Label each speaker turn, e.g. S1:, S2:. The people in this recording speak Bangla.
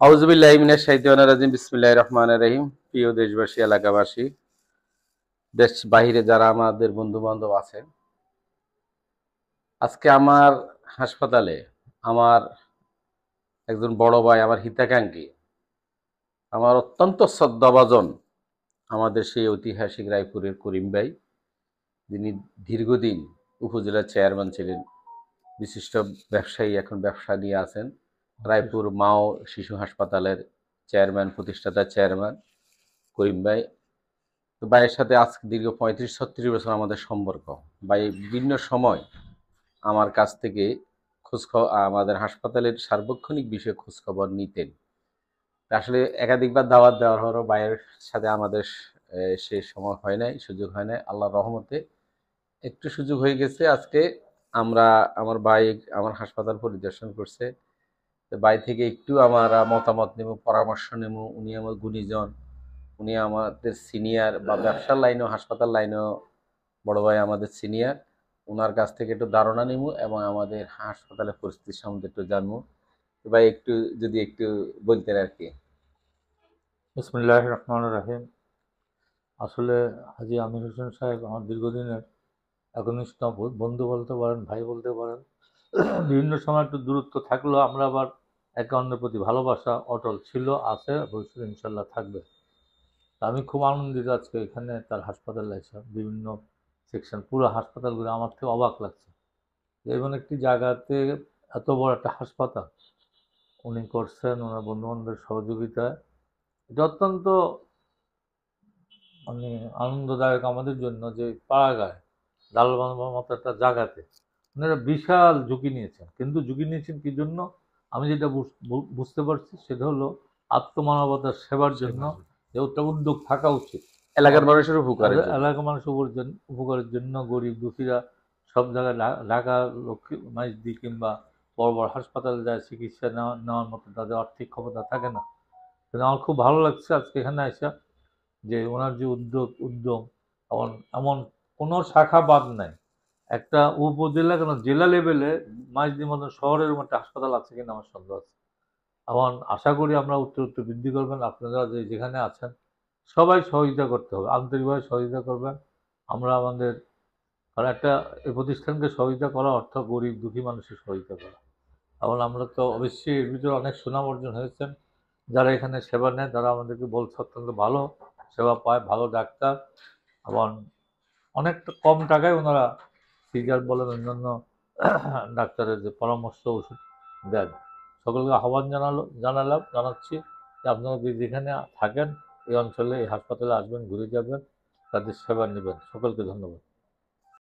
S1: আউযুবিল্লাহি মিনাশ শাইতানির রাজিম বিসমিল্লাহির রহমানির রহিম। প্রিয় দেশবাসী, এলাকাবাসী, দেশ বাহিরে যারা আমাদের বন্ধু বান্ধব আছেন, আজকে আমার হাসপাতালে আমার একজন বড় ভাই, আমার হিতাকাঙ্ক্ষী, আমার অত্যন্ত শ্রদ্ধাভাজন আমাদের সেই ঐতিহাসিক রায়পুরের করিম ভাই, যিনি দীর্ঘদিন উপজেলার চেয়ারম্যান ছিলেন, বিশিষ্ট ব্যবসায়ী, এখন ব্যবসা নিয়ে আছেন। রায়পুর মা ও শিশু হাসপাতালের চেয়ারম্যান, প্রতিষ্ঠাতা চেয়ারম্যান করিম ভাই। তো ভাইয়ের সাথে আজকে দীর্ঘ 35-36 বছর আমাদের সম্পর্ক। ভাই বিভিন্ন সময় আমার কাছ থেকে আমাদের হাসপাতালের সার্বক্ষণিক বিষয়ে খোঁজখবর নিতেন। আসলে একাধিকবার দাওয়াত দেওয়ার পরও ভাইয়ের সাথে আমাদের সে সময় হয় নাই, সুযোগ হয় নাই। আল্লাহর রহমতে একটু সুযোগ হয়ে গেছে। আজকে আমরা, আমার ভাই আমার হাসপাতাল পরিদর্শন করছে। তো ভাই থেকে একটু আমরা মতামত নেব, পরামর্শ নেব। উনি আমার গুণীজন, উনি আমাদের সিনিয়র, বা ব্যবসার লাইনেও হাসপাতাল লাইনেও বড় ভাই আমাদের সিনিয়র। ওনার কাছ থেকে একটু ধারণা নিব এবং আমাদের হাসপাতালের পরিস্থিতি সম্বন্ধে একটু জানবো। তো ভাই একটু যদি একটু বলতেন আর কি।
S2: বিসমিল্লাহির রহমানির রহিম। আসলে হাজী আমির হোসেন সাহেব আমার দীর্ঘদিনের একনিষ্ঠ বন্ধু বলতে পারেন, ভাই বলতে পারেন। বিভিন্ন সময় একটু দূরত্ব থাকলেও আমরা আবার একে অন্যের প্রতি ভালোবাসা অটল ছিল, আছে, ভবিষ্যতে ইনশাল্লাহ থাকবে। তা আমি খুব আনন্দিত আজকে এখানে তার হাসপাতালে এসে বিভিন্ন সেকশন, পুরো হাসপাতাল ঘুরে আমার থেকে অবাক লাগছে যে এমন একটি জায়গাতে এত বড় একটা হাসপাতাল উনি করছেন ওনার বন্ধু বান্ধবের সহযোগিতায়। এটা অত্যন্ত মানে আনন্দদায়ক আমাদের জন্য যে পাড়াগাঁয় লাল বাংলার মতো একটা জায়গাতে ওনারা বিশাল ঝুঁকি নিয়েছেন। কিন্তু ঝুঁকি নিয়েছেন কি জন্য? আমি যেটা বুঝতে পারছি সেটা হলো আত্মমানবতার সেবার জন্য। যে ওটা উদ্যোগ থাকা উচিত।
S1: এলাকার মানুষের উপকারের জন্য।
S2: এলাকার মানুষের উপকারের জন্য, গরিব দুঃখীরা সব জায়গায় ঢাকা লক্ষ্মী মাইজদি কিংবা বড় বড় হাসপাতালে যায় চিকিৎসা নেওয়ার মতো তাদের আর্থিক ক্ষমতা থাকে না। কিন্তু আমার খুব ভালো লাগছে আজকে এখানে এসে যে ওনার যে উদ্যম, এমন এমন কোনো শাখা বাদ নাই। একটা উপজেলা কেন জেলা লেভেলে মাইজদির মতন শহরের মধ্যে হাসপাতাল আছে কিনা আমার সন্দেহ আছে। এখন আশা করি আমরা উত্তর বৃদ্ধি করবেন, আপনারা যেখানে আছেন সবাই সহযোগিতা করতে হবে, আন্তরিকভাবে সহযোগিতা করবেন। আমরা আমাদের, কারণ একটা এই প্রতিষ্ঠানকে সহযোগিতা করা অর্থ গরিব দুঃখী মানুষের সহযোগিতা করা। এখন আমরা তো অবশ্যই এর ভিতরে অনেক সুনাম অর্জন হয়েছেন। যারা এখানে সেবা নেয় তারা আমাদেরকে বলছে অত্যন্ত ভালো সেবা পায়, ভালো ডাক্তার, এবং অনেকটা কম টাকায় ওনারা সিজার বলেন অন্যান্য ডাক্তারের যে পরামর্শ ওষুধ দেন। সকলকে আহ্বান জানাচ্ছি যে আপনারা যেখানে থাকেন এই অঞ্চলে এই হাসপাতালে আসবেন, ঘুরে যাবেন, তাদের সেবা নেবেন। সকলকে ধন্যবাদ।